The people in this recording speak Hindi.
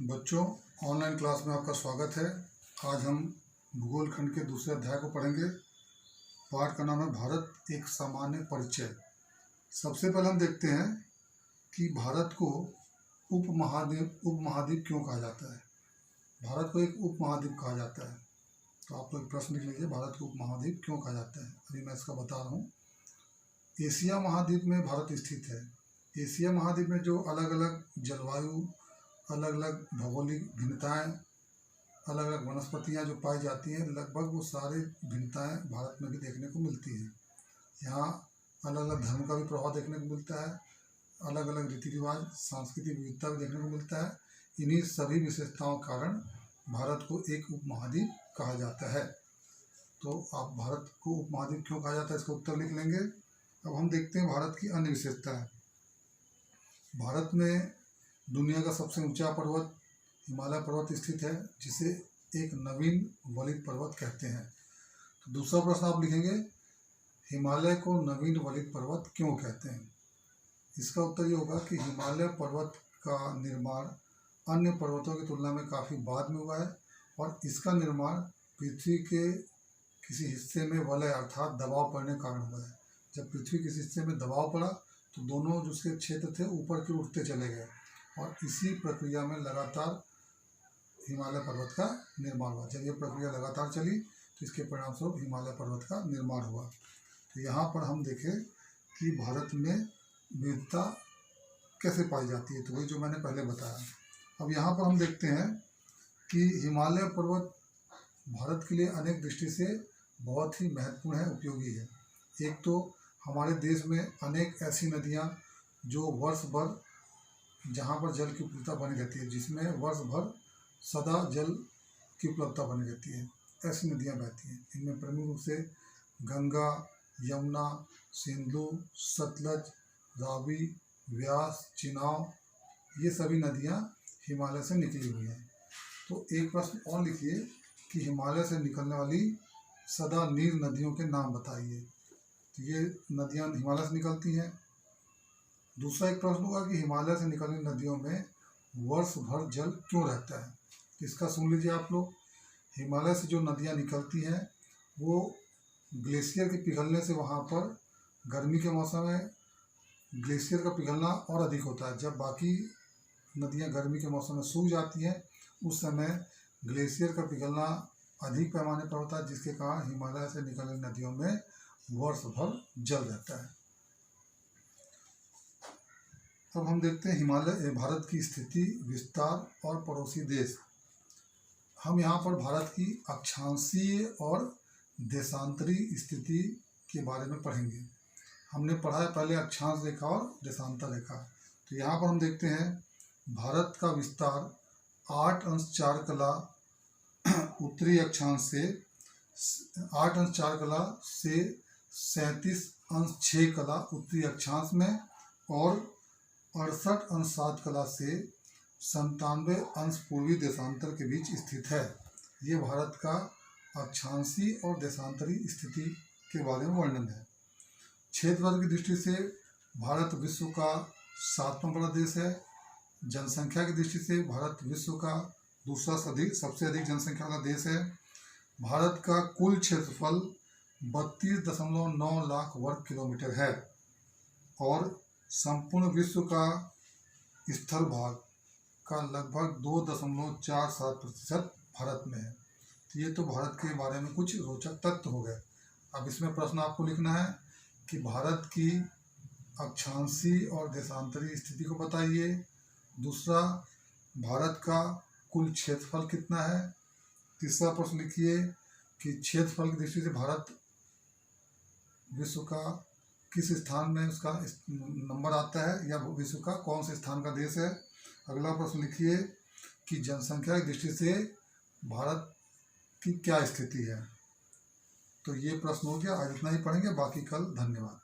बच्चों, ऑनलाइन क्लास में आपका स्वागत है। आज हम भूगोल खंड के दूसरे अध्याय को पढ़ेंगे। पाठ का नाम है भारत एक सामान्य परिचय। सबसे पहले हम देखते हैं कि भारत को उपमहाद्वीप क्यों कहा जाता है। भारत को एक उपमहाद्वीप कहा जाता है। तो आप लोग प्रश्न लिख लीजिए, भारत को उपमहाद्वीप क्यों कहा जाता है। अभी मैं इसका बता रहा हूँ। एशिया महाद्वीप में भारत स्थित है। एशिया महाद्वीप में जो अलग अलग जलवायु, अलग अलग भौगोलिक भिन्नताएं, अलग अलग वनस्पतियां जो पाई जाती हैं, लगभग वो सारे भिन्नताएं भारत में भी देखने को मिलती हैं। यहाँ अलग अलग धर्म का भी प्रभाव देखने को मिलता है, अलग अलग रीति रिवाज, सांस्कृतिक विविधता भी देखने को मिलता है। इन्हीं सभी विशेषताओं के कारण भारत को एक उपमहाद्वीप कहा जाता है। तो आप भारत को उपमहाद्वीप क्यों कहा जाता है, इसका उत्तर लिख लेंगे। अब हम देखते हैं भारत की अन्य विशेषताएं। भारत में दुनिया का सबसे ऊंचा पर्वत हिमालय पर्वत स्थित है, जिसे एक नवीन वलित पर्वत कहते हैं। तो दूसरा प्रश्न आप लिखेंगे, हिमालय को नवीन वलित पर्वत क्यों कहते हैं। इसका उत्तर ये होगा कि हिमालय पर्वत का निर्माण अन्य पर्वतों की तुलना में काफ़ी बाद में हुआ है और इसका निर्माण पृथ्वी के किसी हिस्से में वलय अर्थात दबाव पड़ने के कारण हुआ है। जब पृथ्वी किसी हिस्से में दबाव पड़ा तो दोनों जो उसके क्षेत्र थे ऊपर की ओर उठते चले गए और इसी प्रक्रिया में लगातार हिमालय पर्वत का निर्माण हुआ। जब ये प्रक्रिया लगातार चली तो इसके परिणाम स्वरूप हिमालय पर्वत का निर्माण हुआ। तो यहाँ पर हम देखें कि भारत में विविधता कैसे पाई जाती है, तो वही जो मैंने पहले बताया। अब यहाँ पर हम देखते हैं कि हिमालय पर्वत भारत के लिए अनेक दृष्टि से बहुत ही महत्वपूर्ण है, उपयोगी है। एक तो हमारे देश में अनेक ऐसी नदियाँ जो वर्ष भर, जहाँ पर जल की उपलब्धता बनी रहती है, जिसमें वर्ष भर सदा जल की उपलब्धता बनी रहती है, ऐसी नदियाँ बहती हैं। इनमें प्रमुख रूप से गंगा, यमुना, सिंधु, सतलज, रावी, व्यास, चिनाब, ये सभी नदियाँ हिमालय से निकली हुई हैं। तो एक प्रश्न और लिखिए कि हिमालय से निकलने वाली सदा नीर नदियों के नाम बताइए। तो ये नदियाँ हिमालय से निकलती हैं। दूसरा एक प्रश्न होगा कि हिमालय से निकलने नदियों में वर्ष भर जल क्यों रहता है। इसका सुन लीजिए आप लोग। हिमालय से जो नदियाँ निकलती हैं वो ग्लेशियर के पिघलने से वहाँ पर गर्मी के मौसम में ग्लेशियर का पिघलना और अधिक होता है। जब बाकी नदियाँ गर्मी के मौसम में सूख जाती हैं उस समय ग्लेशियर का पिघलना अधिक पैमाने पर होता है, जिसके कारण हिमालय से निकलने नदियों में वर्ष भर जल रहता है। अब हम देखते हैं हिमालय भारत की स्थिति, विस्तार और पड़ोसी देश। हम यहाँ पर भारत की अक्षांशीय और देशांतरीय स्थिति के बारे में पढ़ेंगे। हमने पढ़ा है पहले अक्षांश रेखा और देशांतर रेखा। तो यहाँ पर हम देखते हैं भारत का विस्तार 8 अंश 4 कला उत्तरी अक्षांश से 8 अंश 4 कला से 37 अंश 6 कला उत्तरी अक्षांश में और 68 अंश 7 कला से 97 अंश पूर्वी देशांतर के बीच स्थित है। ये भारत का अक्षांशीय और देशांतरीय स्थिति के बारे में वर्णन है। क्षेत्रफल की दृष्टि से भारत विश्व का 7वां बड़ा देश है। जनसंख्या की दृष्टि से भारत विश्व का दूसरा सबसे अधिक जनसंख्या वाला देश है। भारत का कुल क्षेत्रफल 32.9 लाख वर्ग किलोमीटर है और संपूर्ण विश्व का स्थल भाग का लगभग 2.47% भारत में है। तो ये तो भारत के बारे में कुछ रोचक तथ्य हो गए। अब इसमें प्रश्न आपको लिखना है कि भारत की अक्षांशीय और देशांतरीय स्थिति को बताइए। दूसरा, भारत का कुल क्षेत्रफल कितना है। तीसरा प्रश्न लिखिए कि क्षेत्रफल की दृष्टि से भारत विश्व का किस स्थान में उसका नंबर आता है या विश्व का कौन से स्थान का देश है। अगला प्रश्न लिखिए कि जनसंख्या की दृष्टि से भारत की क्या स्थिति है। तो ये प्रश्न हो गया। आज इतना ही पढ़ेंगे, बाकी कल। धन्यवाद।